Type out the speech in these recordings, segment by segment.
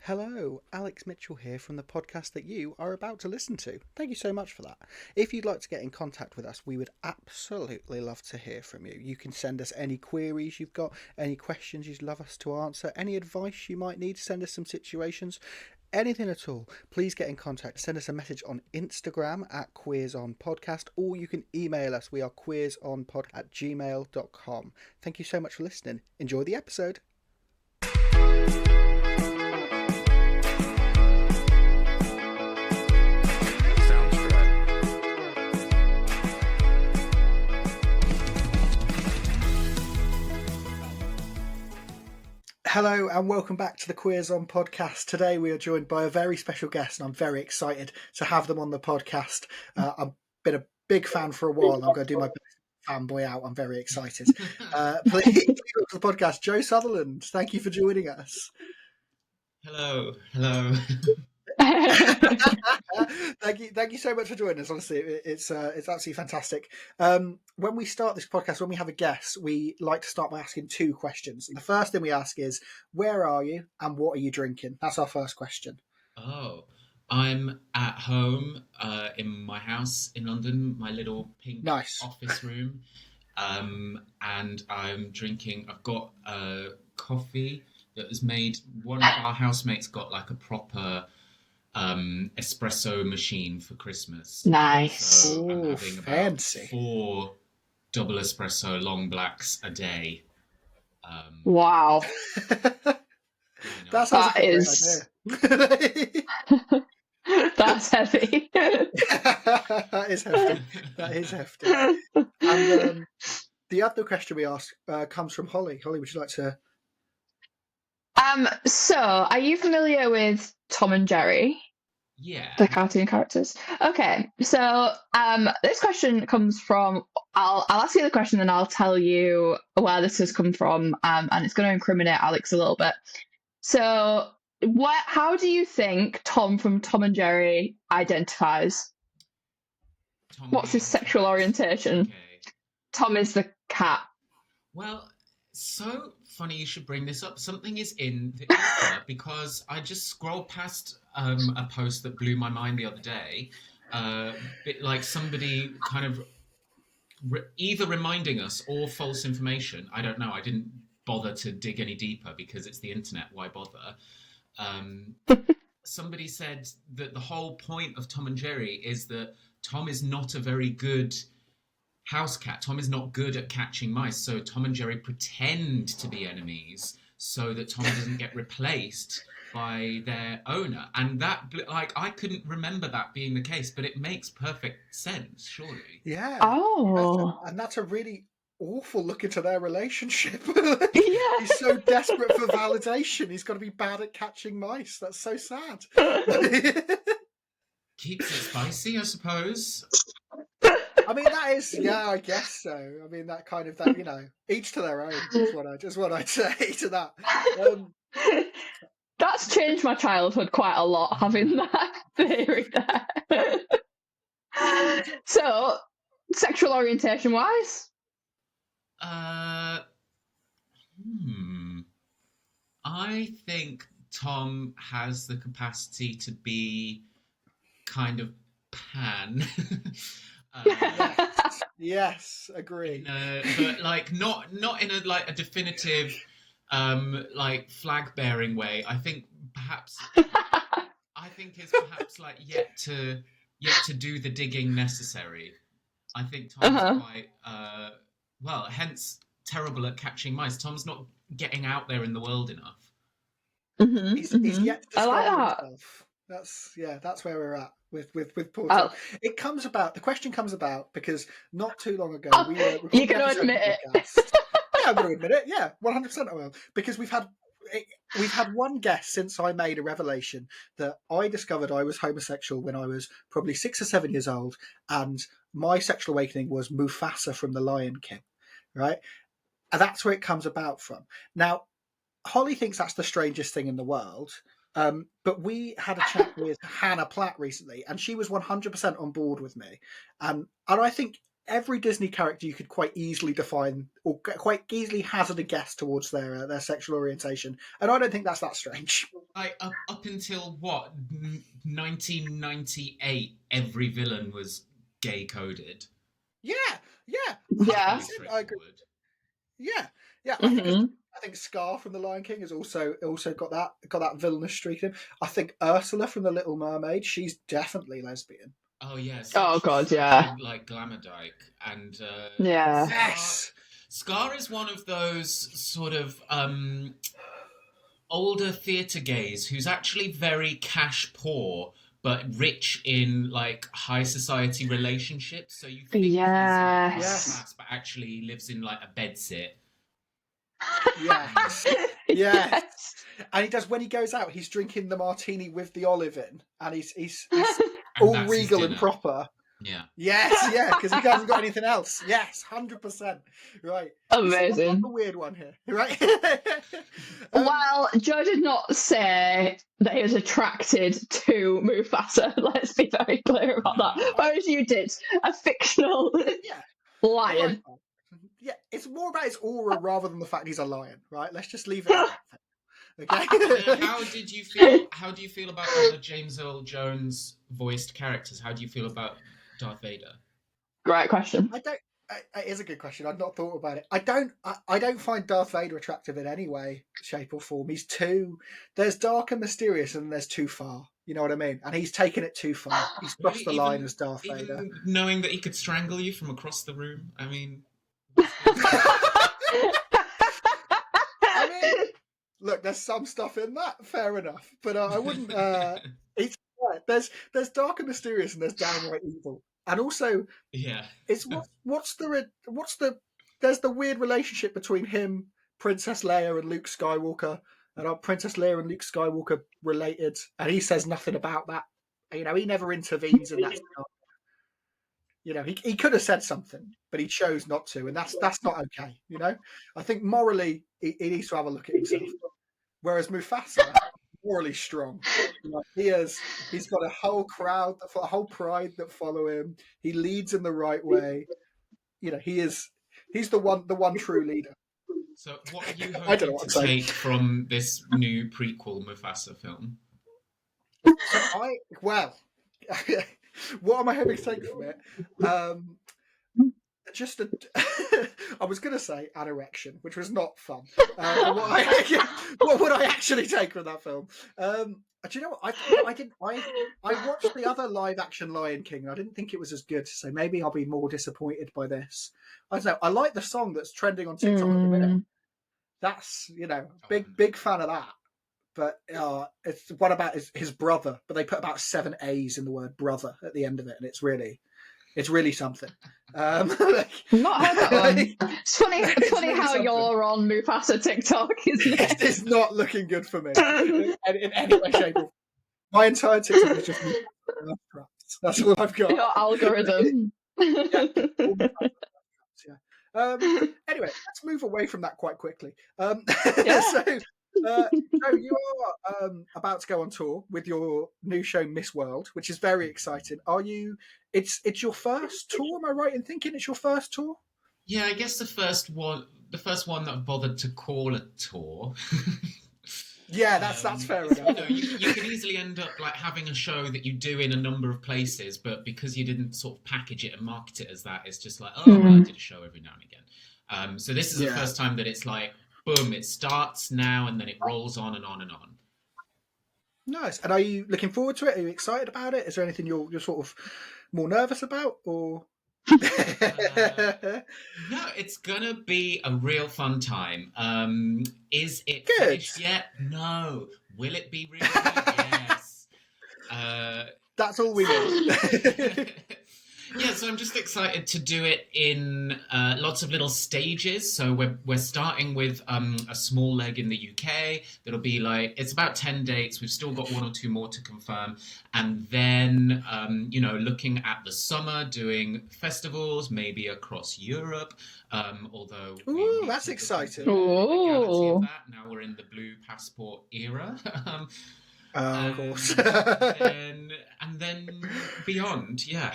Hello, Alex Mitchell here from the podcast that you are about to listen to. Thank you so much for that. If you'd like to get in contact with us, we would absolutely love to hear from you. You can send us any queries you've got, any questions you'd love us to answer, any advice you might need, send us some situations, anything at all. Please get in contact. Send us a message on Instagram at queersonpodcast, or you can email us. We are queersonpod@gmail.com. Thank you so much for listening. Enjoy the episode. Hello and welcome back to the Queers On podcast. Today we are joined by a very special guest and I'm very excited to have them on the podcast. I've been a big fan for a while. I'm going to do my best fanboy out. I'm very excited. Please welcome to the podcast, Joe Sutherland. Thank you for joining us. Hello. Thank you so much for joining us. Honestly, it's absolutely fantastic. When we start this podcast, when we have a guest, we like to start by asking two questions. And the first thing we ask is, where are you and what are you drinking? That's our first question. Oh, I'm at home in my house in London, my little pink office room, and I'm drinking. I've got coffee that was made. One of our housemates got like a proper espresso machine for Christmas. Nice. So I'm having about fancy. 4 double espresso long blacks a day. Wow. That is that's heavy. That is hefty. And the other question we ask comes from Hollie. Hollie, would you like to? So are you familiar with Tom and Jerry? Yeah. The cartoon characters. Okay. So this question comes from I'll ask you the question and I'll tell you where this has come from. And it's going to incriminate Alex a little bit. So how do you think Tom from Tom and Jerry identifies? What's his sexual orientation? Okay. Tom is the cat. Well, so funny you should bring this up. Something is in the ether because I just scrolled past a post that blew my mind the other day. Like somebody kind of either reminding us or false information. I don't know. I didn't bother to dig any deeper because it's the internet. Why bother? Somebody said that the whole point of Tom and Jerry is that Tom is not a very good house cat. Tom is not good at catching mice, so Tom and Jerry pretend to be enemies so that Tom doesn't get replaced by their owner. And that, like, I couldn't remember that being the case, but it makes perfect sense, surely. Yeah. Oh. And that's a really awful look into their relationship. Yeah. He's so desperate for validation. He's got to be bad at catching mice. That's so sad. Keeps it spicy, I suppose. I mean, that is, yeah, I guess so. I mean, that kind of, that, you know, each to their own is what I'd say to that. That's changed my childhood quite a lot, having that theory there. So, sexual orientation wise? I think Tom has the capacity to be kind of pan. Yes, agree. But like not in a like a definitive like flag bearing way. I think is perhaps like yet to do the digging necessary. I think Tom's quite well, hence terrible at catching mice. Tom's not getting out there in the world enough. He's yet to discover himself. That's where we're at with Porto. The question comes about because not too long ago we were recording. You're going to admit it. Yeah, I'm going to admit it. Yeah, 100% I will. Because we've had one guest since I made a revelation that I discovered I was homosexual when I was probably 6 or 7 years old, and my sexual awakening was Mufasa from The Lion King, right? And that's where it comes about from. Now, Hollie thinks that's the strangest thing in the world. But we had a chat with Hannah Platt recently, and she was 100% on board with me. And I think every Disney character you could quite easily define or quite easily hazard a guess towards their sexual orientation, and I don't think that's that strange. Like up until what 1998, every villain was gay coded. Yeah, yeah, Yeah. 100%. I agree. Straightforward. Yeah, yeah. Mm-hmm. I think Scar from The Lion King has also got that villainous streak in him. I think Ursula from The Little Mermaid, she's definitely lesbian. Oh yeah, Oh such God, such yeah. a like glamour dyke, and Yeah. Yes. Scar is one of those sort of older theatre gays who's actually very cash poor but rich in like high society relationships. So you think he's like high Yes. class, but actually lives in like a bedsit. Yes. Yes. Yes. And he does, when he goes out, he's drinking the martini with the olive in, and he's And all that's his regal and dinner. proper. Yeah. Yes, yeah, because he hasn't got anything else. Yes, 100%. Right. Amazing. That's a weird one here, right? Well, Joe did not say that he was attracted to Mufasa. Let's be very clear about that. Whereas you did a fictional Yeah. lion. Yeah, it's more about his aura rather than the fact he's a lion, right? Let's just leave it at that. Okay. How do you feel about the James Earl Jones voiced characters? How do you feel about Darth Vader? Great question. It is a good question. I've not thought about it. I don't find Darth Vader attractive in any way, shape, or form. There's dark and mysterious, and there's too far. You know what I mean? And he's taken it too far. He's crossed the line as Darth Vader. Knowing that he could strangle you from across the room. I mean, look, there's some stuff in that. Fair enough, but I wouldn't. There's dark and mysterious, and there's downright evil. And also, yeah, it's there's the weird relationship between him, Princess Leia, and Luke Skywalker, and are Princess Leia and Luke Skywalker related? And he says nothing about that. You know, he never intervenes in that stuff. You know, he could have said something, but he chose not to, and that's not okay. You know, I think morally he needs to have a look at himself. Whereas Mufasa, morally strong. You know, he's got a whole crowd, a whole pride that follow him. He leads in the right way. You know, he's the one true leader. So what are you hoping to take from this new prequel Mufasa film? What am I hoping to take from it? I was going to say an erection, which was not fun. What would I actually take from that film? Do you know what? I watched the other live action Lion King, and I didn't think it was as good. So maybe I'll be more disappointed by this. I don't know. I like the song that's trending on TikTok at the minute. That's, you know, big fan of that. But it's what about his brother? But they put about 7 A's in the word brother at the end of it, and it's really something. I've not heard that one. It's funny really how something. You're on Mufasa TikTok, isn't it? It's not looking good for me in any way, shape, or form. My entire TikTok is just traps. That's all I've got. Your algorithm. Anyway, let's move away from that quite quickly. So, you are about to go on tour with your new show, Miss World, which is very exciting. Are you? It's your first tour. Am I right in thinking it's your first tour? Yeah, I guess the first one that I've bothered to call a tour. Yeah, that's fair enough. You know, you could easily end up like having a show that you do in a number of places, but because you didn't sort of package it and market it as that, it's just like, well, I did a show every now and again. So this is the first time that it's like, boom, it starts now and then it rolls on and on and on. Nice. And are you looking forward to it? Are you excited about it? Is there anything you're sort of more nervous about, or? No, it's gonna be a real fun time. Is it finished yet? No. Will it be really good? Yes. That's all we need. Yeah, so I'm just excited to do it in lots of little stages. So we're starting with a small leg in the UK. That'll be like, it's about 10 dates. We've still got 1 or 2 more to confirm. And then, looking at the summer, doing festivals, maybe across Europe. Although... Ooh, that's exciting. Ooh. Now we're in the blue passport era. Of course. and then beyond, yeah.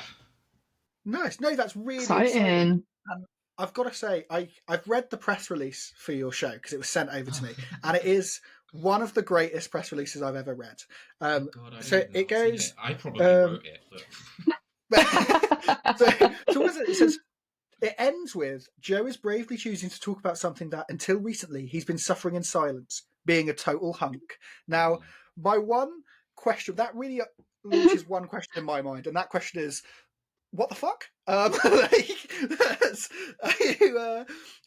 Nice. No, that's really exciting. Exciting. And I've got to say, I've read the press release for your show because it was sent over to me, and it is one of the greatest press releases I've ever read. Oh God, I so don't it know. goes. I probably wrote it, but so what is it? It says it ends with Joe is bravely choosing to talk about something that until recently he's been suffering in silence, being a total hunk. Now, my one question that really launches one question in my mind, and that question is, what the fuck?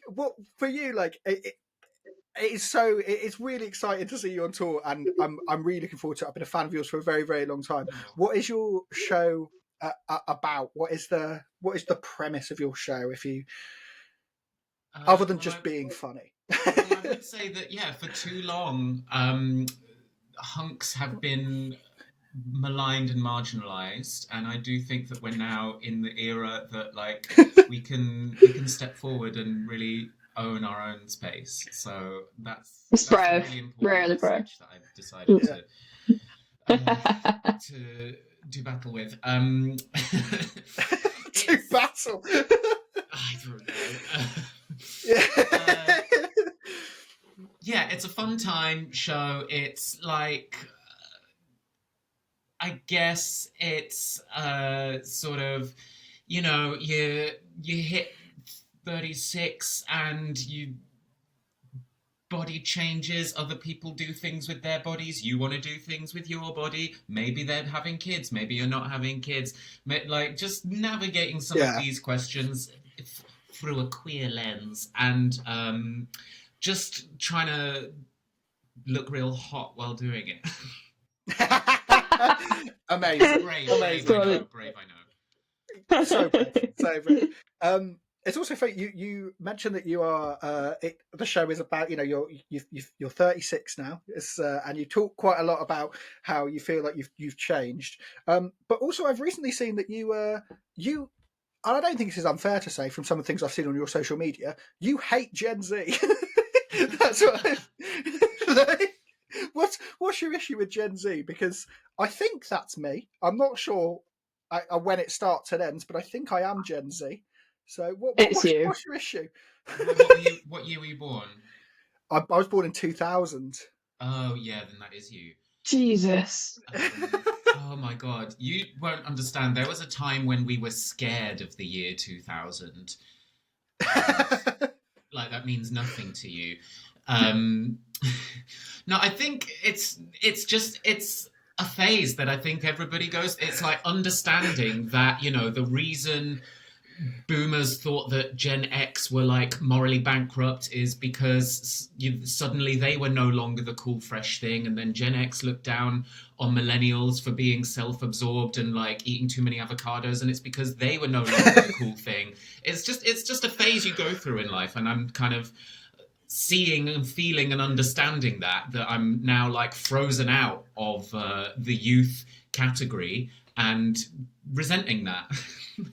What for you? Like it's really exciting to see you on tour, and I'm really looking forward to it. I've been a fan of yours for a very, very long time. What is your show about? What is the premise of your show? If you other than just being funny. I would say that for too long, hunks have been maligned and marginalized, and I do think that we're now in the era that like we can step forward and really own our own space. So that's a really important message that I've decided to do battle with. To battle. I don't know. Yeah, it's a fun time show. It's like I guess it's sort of, you hit 36 and you body changes, other people do things with their bodies, you want to do things with your body, maybe they're having kids, maybe you're not having kids, like just navigating some of these questions through a queer lens, and just trying to look real hot while doing it. Amazing. Brave, I know. So brave. It's also funny you mentioned that you are the show is about you're 36 now, and you talk quite a lot about how you feel like you've changed, but also I've recently seen that you and I don't think this is unfair to say from some of the things I've seen on your social media, you hate Gen Z. That's what what's your issue with Gen Z? Because I think that's me. I'm not sure when it starts and ends, but I think I am Gen Z. So what's your issue? What year were you born? I was born in 2000. Oh yeah, then that is you. Jesus. Oh my God, you won't understand. There was a time when we were scared of the year 2000. Like that means nothing to you. No, I think it's a phase that I think everybody goes. It's like understanding that, the reason boomers thought that Gen X were like morally bankrupt is because suddenly they were no longer the cool fresh thing, and then Gen X looked down on millennials for being self-absorbed and like eating too many avocados, and it's because they were no longer the cool thing. It's just a phase you go through in life, and I'm kind of seeing and feeling and understanding that I'm now like frozen out of the youth category and resenting that.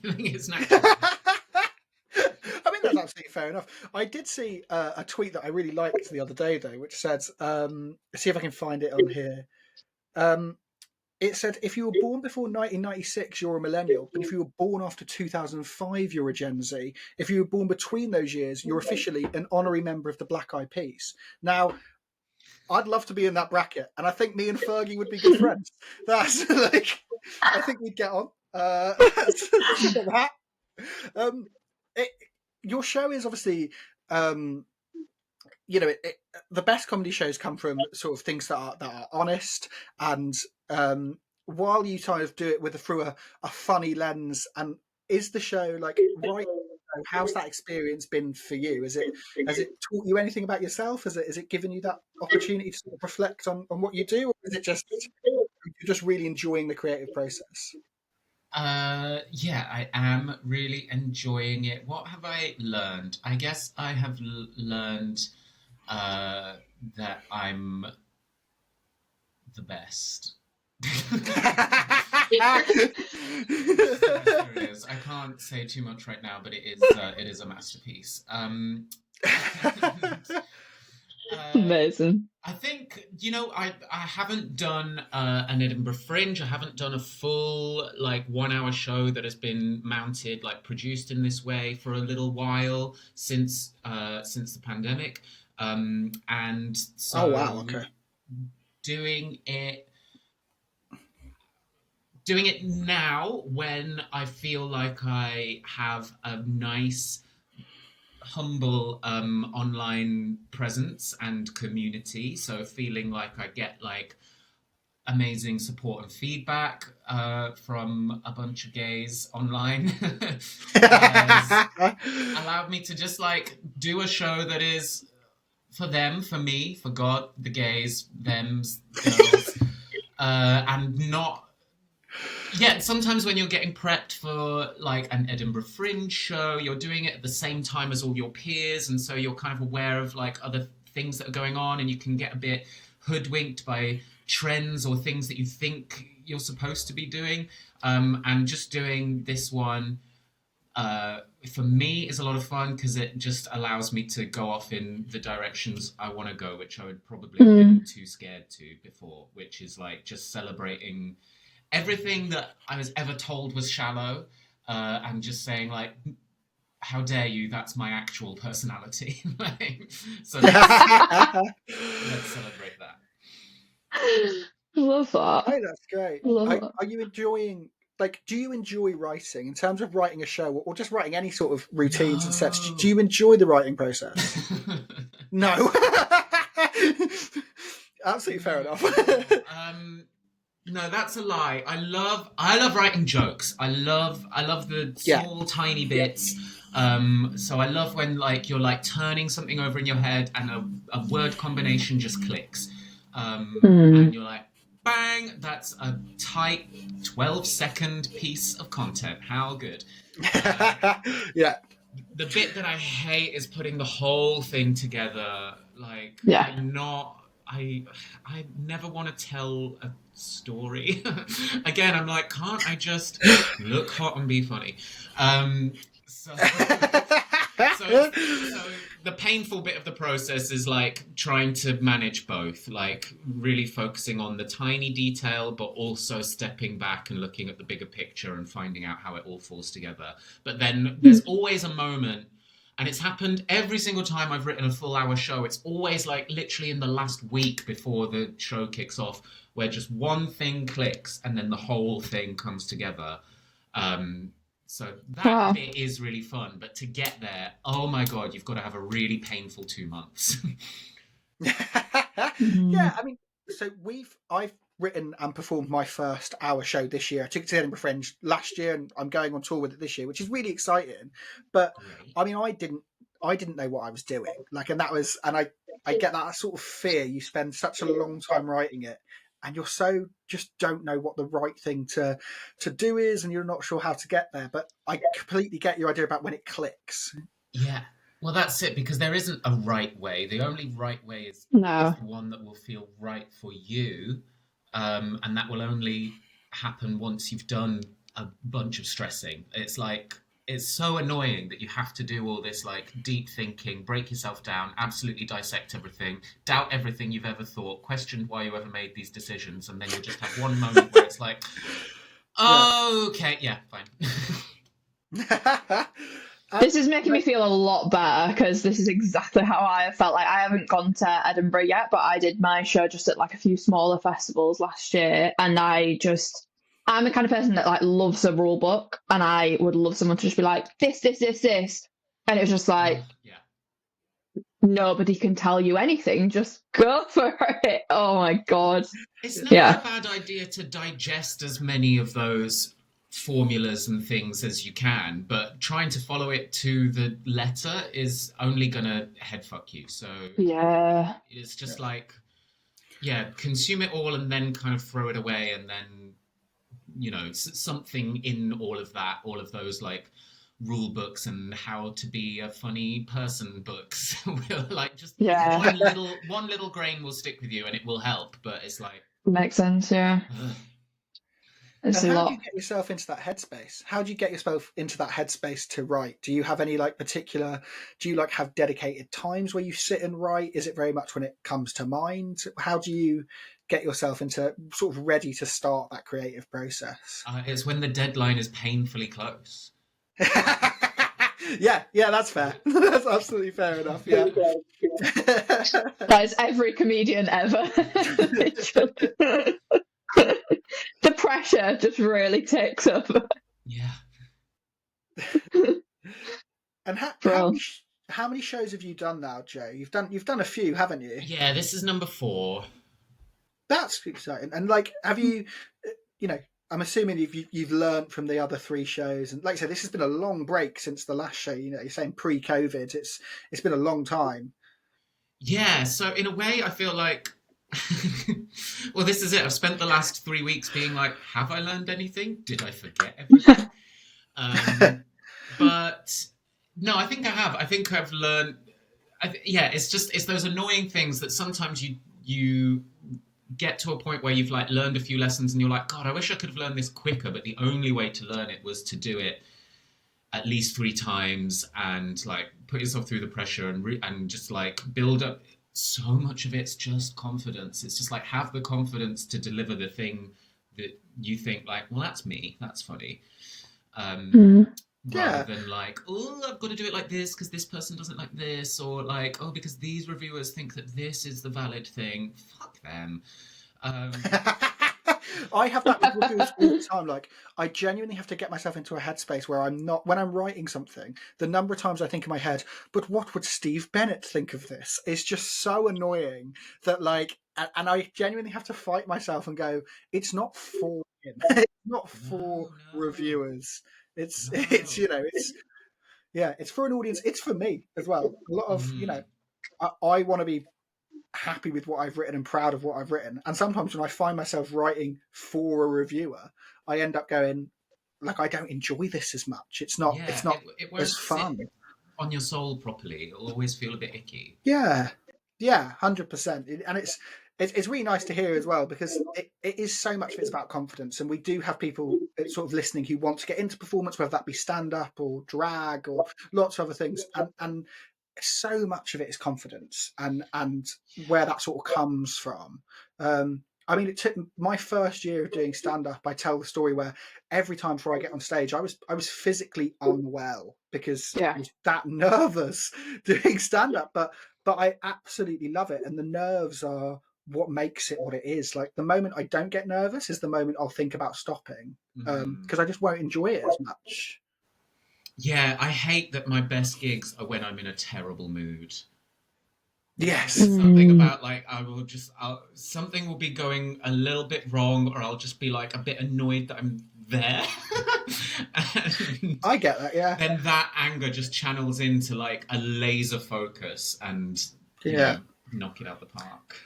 I think it's natural. I mean, that's absolutely fair enough. I did see a tweet that I really liked the other day, though, which said, see if I can find it on here. It said, if you were born before 1996, you're a millennial. But if you were born after 2005, you're a Gen Z. If you were born between those years, you're officially an honorary member of the Black Eyed Peas. Now, I'd love to be in that bracket. And I think me and Fergie would be good friends. That's like, I think we'd get on. That. Your show is obviously, the best comedy shows come from sort of things that are honest, and while you kind of do it through a funny lens. And is the show like right? How's that experience been for you? Has it taught you anything about yourself? Has it given you that opportunity to sort of reflect on what you do, or is it just you're just really enjoying the creative process? I am really enjoying it. What have I learned? I guess I have learned that I'm the best. Yes, there is. I can't say too much right now, but it is a masterpiece. Amazing. I think, I haven't done an Edinburgh Fringe. I haven't done a full like 1 hour show that has been mounted, like produced in this way for a little while since the pandemic. And Oh wow, so okay. doing it doing it now when I feel like I have a nice humble online presence and community, so feeling like I get like amazing support and feedback from a bunch of gays online has allowed me to just like do a show that is for them, for me, for God, the gays, thems, girls, and not. Yeah, sometimes when you're getting prepped for like an Edinburgh Fringe show, you're doing it at the same time as all your peers, and so you're kind of aware of like other things that are going on, and you can get a bit hoodwinked by trends or things that you think you're supposed to be doing. And just doing this one for me is a lot of fun because it just allows me to go off in the directions I want to go, which I would probably have been too scared to before, which is like just celebrating everything that I was ever told was shallow, and just saying like, "How dare you? That's my actual personality." So let's celebrate that. Love that. No, that's great. Love that. Are you enjoying, like, do you enjoy writing in terms of writing a show or just writing any sort of routines and sets? Do you enjoy the writing process? No. Absolutely fair enough. No, that's a lie. I love writing jokes. I love the Yeah. small tiny bits. So I love when like you're like turning something over in your head and a word combination just clicks. And you're like, bang, that's a tight 12-second piece of content. How good. Yeah. The bit that I hate is putting the whole thing together. Like, Yeah. I never want to tell a story. Again, I'm like, can't I just look hot and be funny? So, so the painful bit of the process is like trying to manage both, like really focusing on the tiny detail, but also stepping back and looking at the bigger picture and finding out how it all falls together. But then there's always a moment, and it's happened every single time I've written a full hour show. It's always like literally in the last week before the show kicks off, where just one thing clicks and then the whole thing comes together. So that bit is really fun, but to get there, oh my God, you've got to have a really painful 2 months. Yeah, I mean, so I've written and performed my first hour show this year. I took it to Edinburgh Fringe last year, and I'm going on tour with it this year, which is really exciting. But Great. I mean, I didn't know what I was doing. Like, and I get that sort of fear. You spend such a long time writing it, and you're so just don't know what the right thing to do is, and you're not sure how to get there. But I completely get your idea about when it clicks. Yeah. Well, that's it, because there isn't a right way. The only right way is No. the one that will feel right for you. And that will only happen once you've done a bunch of stressing. It's like, it's so annoying that you have to do all this like deep thinking, break yourself down, absolutely dissect everything, doubt everything you've ever thought, question why you ever made these decisions, and then you'll just have one moment where it's like, okay, yeah, fine. This is making me feel a lot better because this is exactly how I have felt. Like, I haven't gone to Edinburgh yet, but I did my show just at like a few smaller festivals last year, and I'm the kind of person that like loves a rule book, and I would love someone to just be like this, and it was just like Yeah. nobody can tell you anything. Just go for it. Oh my God. It's never a bad idea to digest as many of those formulas and things as you can, but trying to follow it to the letter is only gonna headfuck you. So Yeah. it's just like, consume it all and then kind of throw it away, and then something in all of that, all of those like rule books and how to be a funny person books will like just one little grain will stick with you and it will help, but it's like Makes sense. Yeah. It's And a how do you lot. get yourself into that headspace? How do you get yourself into that headspace to write? Do you have any like particular, do you like have dedicated times where you sit and write? Is it very much when it comes to mind? How do you get yourself into sort of ready to start that creative process? It's when the deadline is painfully close. Yeah, that's fair. That's absolutely fair enough. Yeah. That is every comedian ever. Literally. The pressure just really takes up. Yeah. And Bro. how many shows have you done now, Joe? You've done a few, haven't you? Yeah, this is number 4. That's exciting. And like, have you, you know, I'm assuming you've learned from the other 3 shows, and like I said, this has been a long break since the last show. You know, you're saying pre-COVID. It's been a long time. Yeah, so in a way, I feel like, well, this is it. I've spent the last 3 weeks being like, have I learned anything? Did I forget everything? But no, I think I have. I think I've learned. Yeah, it's those annoying things that sometimes you get to a point where you've like learned a few lessons and you're like, God, I wish I could have learned this quicker. But the only way to learn it was to do it at least 3 times and like put yourself through the pressure and just like build up. So much of it's just confidence. It's just like have the confidence to deliver the thing that you think like, well, that's me. That's funny. Rather Yeah. than like, oh, I've got to do it like this because this person doesn't like this, or like, oh, because these reviewers think that this is the valid thing. Fuck them. Um, I have that with reviewers all the time. Like, I genuinely have to get myself into a headspace where I'm not, when I'm writing something, the number of times I think in my head, but what would Steve Bennett think of this? Is just so annoying that, like, and I genuinely have to fight myself and go, it's not for him. It's not for no, reviewers. It's, no. yeah, it's for an audience. It's for me as well. A lot of, Mm, I want to be happy with what I've written and proud of what I've written. And sometimes when I find myself writing for a reviewer, I end up going, like, I don't enjoy this as much. It's yeah, not it as won't sit fun. on your soul properly. It'll always feel a bit icky. Yeah, 100%. And it's really nice to hear as well, because it is so much of it's about confidence, and we do have people sort of listening who want to get into performance, whether that be stand up or drag or lots of other things, and so much of it is confidence and where that sort of comes from. I mean, it took my first year of doing stand up. I tell the story where every time before I get on stage, I was physically unwell because I Yeah. was that nervous doing stand up. But I absolutely love it, and the nerves are what makes it what it is. Like, the moment I don't get nervous is the moment I'll think about stopping, Mm. because I just won't enjoy it as much. Yeah, I hate that my best gigs are when I'm in a terrible mood. There's Yes. something about like something will be going a little bit wrong, or I'll just be like a bit annoyed that I'm there, and I get that. Yeah. then that anger just channels into like a laser focus, and Yeah. knock it out the park.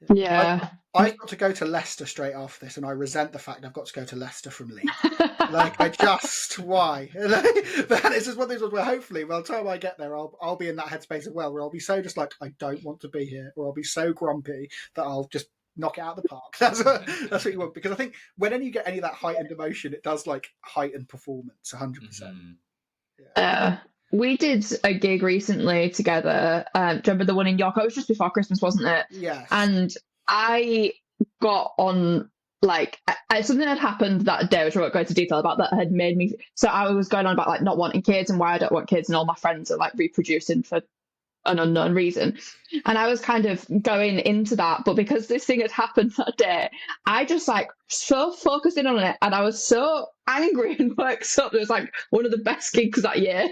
I, Yeah. I've got to go to Leicester straight after this, and I resent the fact I've got to go to Leicester from Leeds. Like, why? But it's just one of those ones where hopefully by the time I get there, I'll be in that headspace as well, where I'll be so just like, I don't want to be here, or I'll be so grumpy that I'll just knock it out of the park. That's what you want, because I think when you get any of that heightened emotion, it does like heighten performance 100%. Mhm. Uh, we did a gig recently together. Do you remember the one in York? It was just before Christmas, wasn't it? Yes. And I got on like something had happened that day, which I won't go into detail about, that had made me. So I was going on about like not wanting kids and why I don't want kids, and all my friends are like reproducing for an unknown reason. And I was kind of going into that, but because this thing had happened that day, I just like so focused in on it, and I was so angry and worked up. It was like one of the best gigs that year.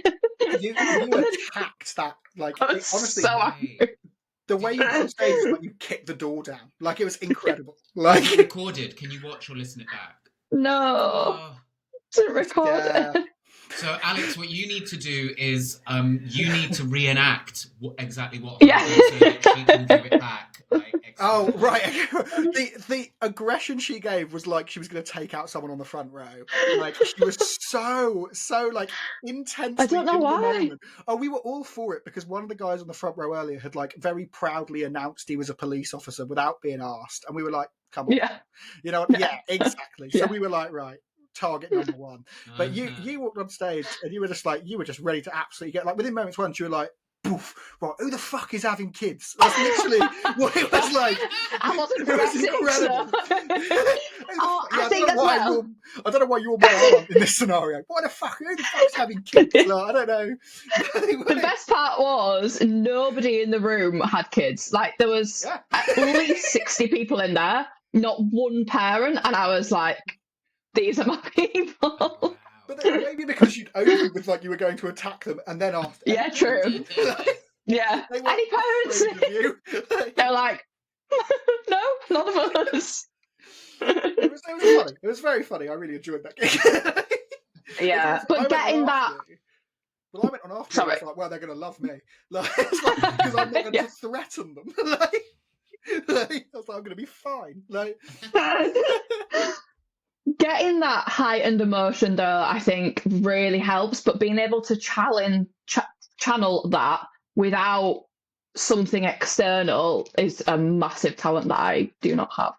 You And then attacked that, like, I was honestly, so Right. angry. the way you got on stage is like you kicked the door down. Like, it was incredible. Is it Like, recorded? Can you watch or listen it back? No, Oh. didn't record yeah. it. So, Alex, what you need to do is you need to reenact exactly what Yeah. happened so that she can view it back. Like, Oh, excellent. right. The aggression she gave was like she was going to take out someone on the front row. Like, she was so like I intensely don't know in the why. moment. Oh, we were all for it because one of the guys on the front row earlier had like very proudly announced he was a police officer without being asked, and we were like, Come on. Yeah. You know, yeah, exactly. So Yeah. we were like, right, target number one. But you walked on stage and you were just ready to absolutely get, like, within moments once you were like, poof, right, who the fuck is having kids? That's literally what it was like. I wasn't It was incredible. I think as well. I don't know why you're my aunt in this scenario. Why the fuck? Who the fuck's having kids? Like, I don't know. The best part was nobody in the room had kids. Like, there was at least 60 people in there, not one parent, and I was like, these are my people. Oh, wow. But then maybe because you'd opened with like you were going to attack them, and then after, Yeah, true. Yeah. They were Any parents? afraid of you. They're like, no, none of us. It was funny. It was very funny. I really enjoyed that gig. Yeah, but getting that. Well, I went on after. I was like, well, they're going to love me. Like, it's like, because I'm not going to threaten them. Like, I was like, I'm going to be fine. Like, getting that heightened emotion, though, I think really helps. But being able to channel that without something external is a massive talent that I do not have.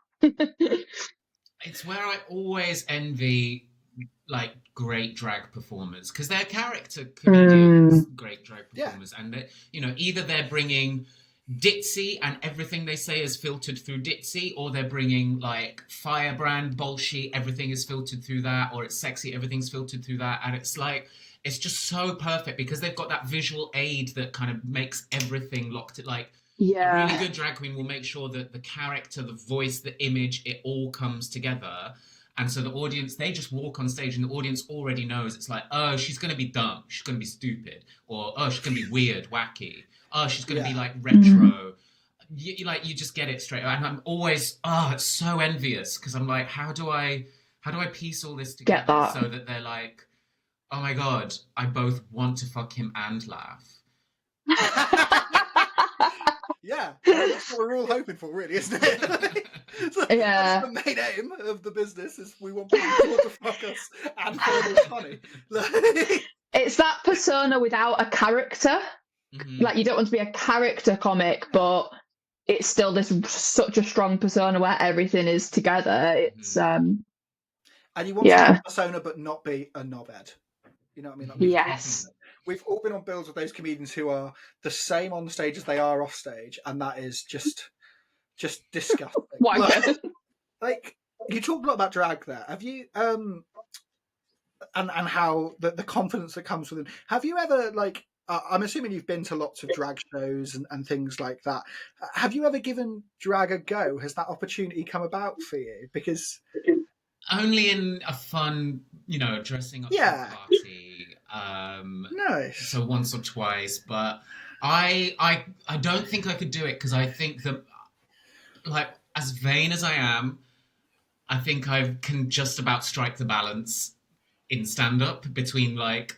It's where I always envy like great drag performers, because they're character comedians, great drag performers, and they, you know, either they're bringing ditzy and everything they say is filtered through ditzy, or they're bringing like firebrand bullshit, everything is filtered through that, or it's sexy, everything's filtered through that, and it's like, it's just so perfect because they've got that visual aid that kind of makes everything locked. Like, a really good drag queen will make sure that the character, the voice, the image, it all comes together. And so the audience, they just walk on stage and the audience already knows. It's like, oh, she's going to be dumb. She's going to be stupid. Or, oh, she's going to be weird, wacky. Oh, she's going to be like retro. You just get it straight. And I'm always, it's so envious because I'm like, how do I piece all this together so that they're like, oh my God, I both want to fuck him and laugh. Yeah, that's what we're all hoping for, really, isn't it? That's the main aim of the business, is we want people to fuck us and find us funny. It's that persona without a character. Mm-hmm. Like, you don't want to be a character comic, but it's still this such a strong persona where everything is together. It's and you want to have a persona but not be a knobhead. You know what I mean? Like, yes. We've all been on bills with those comedians who are the same on stage as they are off stage, and that is just disgusting. Like, you talked a lot about drag there. Have you and how the confidence that comes with it? Have you ever, like, I'm assuming you've been to lots of drag shows and things like that. Have you ever given drag a go? Has that opportunity come about for you? Because only in a fun, dressing up for a party. Nice. So once or twice, but I don't think I could do it because I think that, like, as vain as I am, I think I can just about strike the balance in stand-up between, like,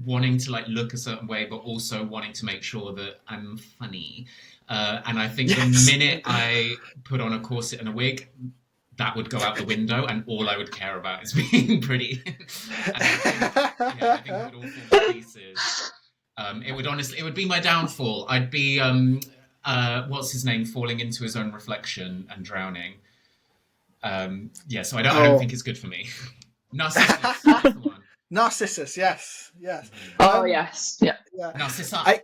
wanting to, like, look a certain way, but also wanting to make sure that I'm funny. And I think the minute I put on a corset and a wig, that would go out the window, and all I would care about is being pretty. I think it would all fall to pieces. It would be my downfall. I'd be, what's his name, falling into his own reflection and drowning. So I don't think it's good for me. Narcissus, that's the one. Narcissus, yes. Oh, yes, yeah. Narcissa.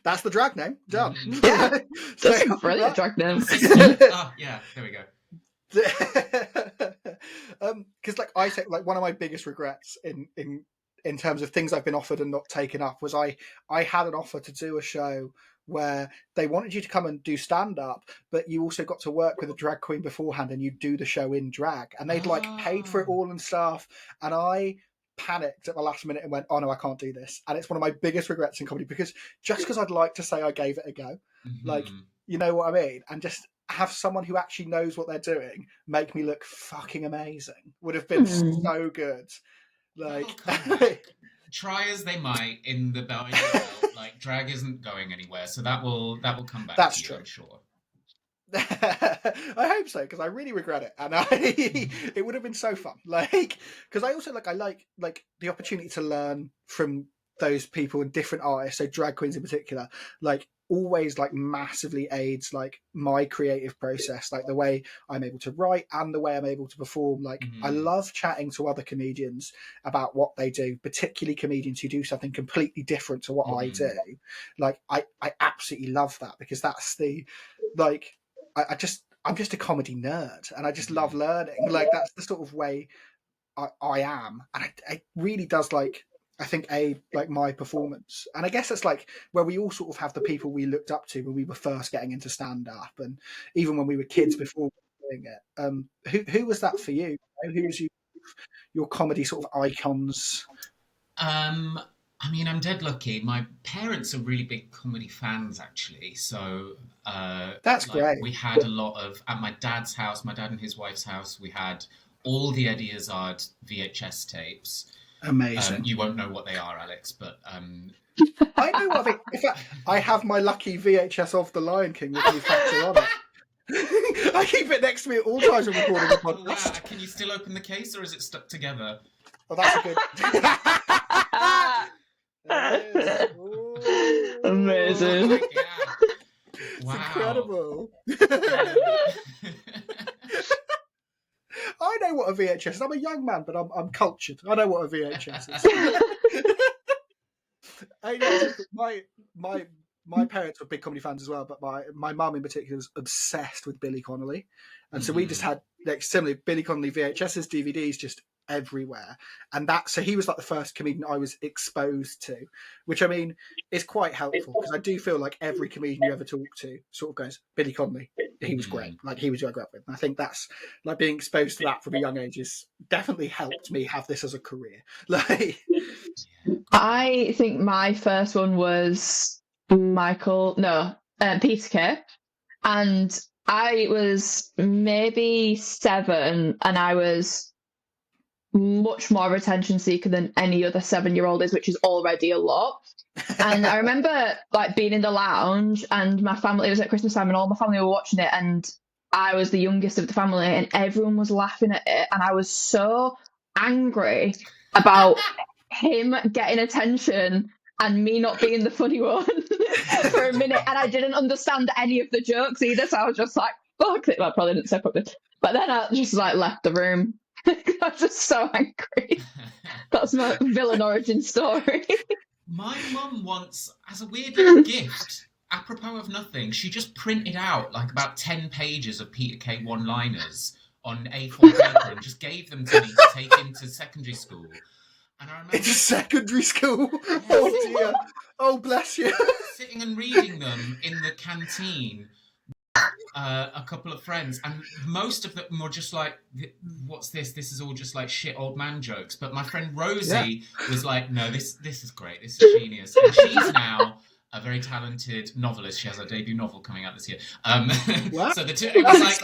That's the drag name. Done. Yeah, that's a brilliant drag name. Yeah, there we go. Because I say, like, one of my biggest regrets in terms of things I've been offered and not taken up was I had an offer to do a show where they wanted you to come and do stand-up, but you also got to work with a drag queen beforehand and you do the show in drag, and they'd paid for it all and stuff, and I panicked at the last minute and went, oh no, I can't do this. And it's one of my biggest regrets in comedy, because I'd like to say I gave it a go, like, you know what I mean, and just have someone who actually knows what they're doing make me look fucking amazing would have been so good. Like, try as they might in the belt, like, drag isn't going anywhere, so that will come back. That's to you, true. I'm sure. I hope so, because I really regret it, and it would have been so fun. Like, because I also I like the opportunity to learn from those people and different artists, so drag queens in particular. Like, always like massively aids like my creative process, like the way I'm able to write and the way I'm able to perform. Like I love chatting to other comedians about what they do, particularly comedians who do something completely different to what I do. Like I absolutely love that, because that's the like I'm just a comedy nerd, and I just love learning. Like that's the sort of way I am, and it really does like, I think, like my performance. And I guess it's like where we all sort of have the people we looked up to when we were first getting into stand up, and even when we were kids before doing it. Who was that for you? Who was your comedy sort of icons? I mean, I'm dead lucky. My parents are really big comedy fans, actually. So that's like, great. we had a lot of, at my dad's house, my dad and his wife's house, we had all the Eddie Izzard VHS tapes. Amazing. You won't know what they are, Alex, but I know what I think. In fact, I have my lucky VHS of The Lion King with the factor on it. I keep it next to me at all times when recording the podcast. Oh, wow. Can you still open the case, or is it stuck together? Oh, that's a good. Amazing. Oh, yeah. It's Wow. incredible. I know what a VHS is. I'm a young man, but I'm cultured. I know what a VHS is. I know my parents were big comedy fans as well, but my mum in particular was obsessed with Billy Connolly, and so we just had like similarly Billy Connolly VHSs, DVDs, just everywhere. And so he was like the first comedian I was exposed to, which I mean is quite helpful, because I do feel like every comedian you ever talk to sort of goes, Billy Connolly, he was great, like he was who I grew up with. And I think that's like being exposed to that from a young age has definitely helped me have this as a career. Like I think my first one was Peter Kay, and I was maybe 7, and I was much more of a attention seeker than any other 7-year-old is, which is already a lot. And I remember like being in the lounge, and my family, it was at Christmas time, and all my family were watching it, and I was the youngest of the family, and everyone was laughing at it, and I was so angry about him getting attention and me not being the funny one for a minute, and I didn't understand any of the jokes either, so I was just like, fuck it. I probably didn't say properly, but then I just like left the room. I was just so angry. That's my villain origin story. My mum once, as a weird little gift, apropos of nothing, she just printed out like about 10 pages of Peter Kay one-liners on A4 paper and just gave them to me to take into secondary school. And I remember it's secondary school. Oh dear. Oh bless you. Sitting and reading them in the canteen. A couple of friends, and most of them were just like, what's this? This is all just like shit old man jokes. But my friend Rosie was like, no, this is great. This is genius. And she's now a very talented novelist. She has her debut novel coming out this year. So it was like,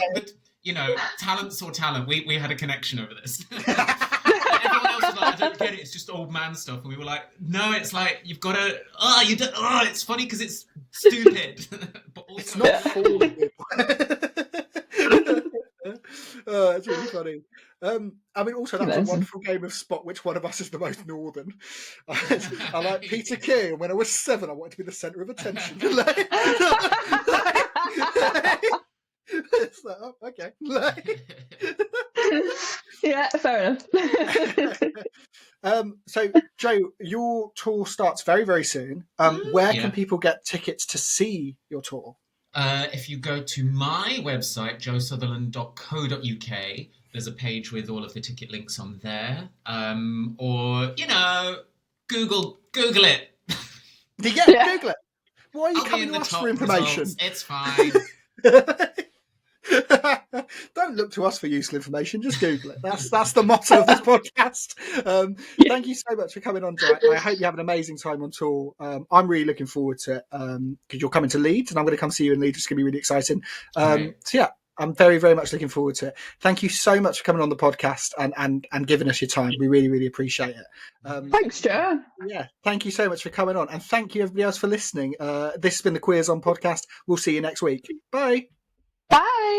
talent saw talent. We had a connection over this. Everyone else was like, I don't get it. It's just old man stuff. And we were like, no, it's like you've got to. It's funny because it's stupid, but also it's not for you. Oh, it's really funny. I mean, also that was a wonderful game of spot which one of us is the most northern. I like Peter Kay, and when I was 7, I wanted to be the centre of attention. It's like, oh, okay. Yeah, fair enough. So, Joe, your tour starts very, very soon. Where can people get tickets to see your tour? If you go to my website, joesutherland.co.uk, there's a page with all of the ticket links on there. Or, Google it. Yeah, Google it. Why are you coming to us for information? Results. It's fine. Don't look to us for useful information. Just Google it. That's the motto of this podcast. Thank you so much for coming on, Joe. I hope you have an amazing time on tour. I'm really looking forward to it because you're coming to Leeds, and I'm going to come see you in Leeds. It's going to be really exciting. So yeah, I'm very, very much looking forward to it. Thank you so much for coming on the podcast and giving us your time. We really, really appreciate it. Thanks, Joe. Yeah, thank you so much for coming on, and thank you everybody else for listening. This has been the Queers On podcast. We'll see you next week. Bye. Bye.